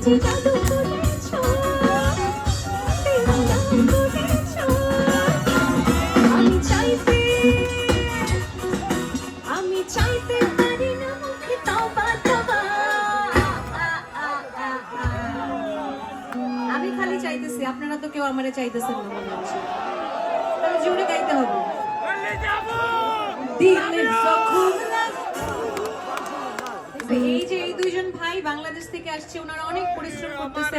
আমি খালি চাইতেছি, আপনারা তো কেউ আমারে চাইতেছেন না মনে হচ্ছে। তাহলে জোরে গাইতে হবে। এই যে এই দুইজন ভাই বাংলাদেশ থেকে আসছে, ওনারা অনেক পরিশ্রম করতেছে।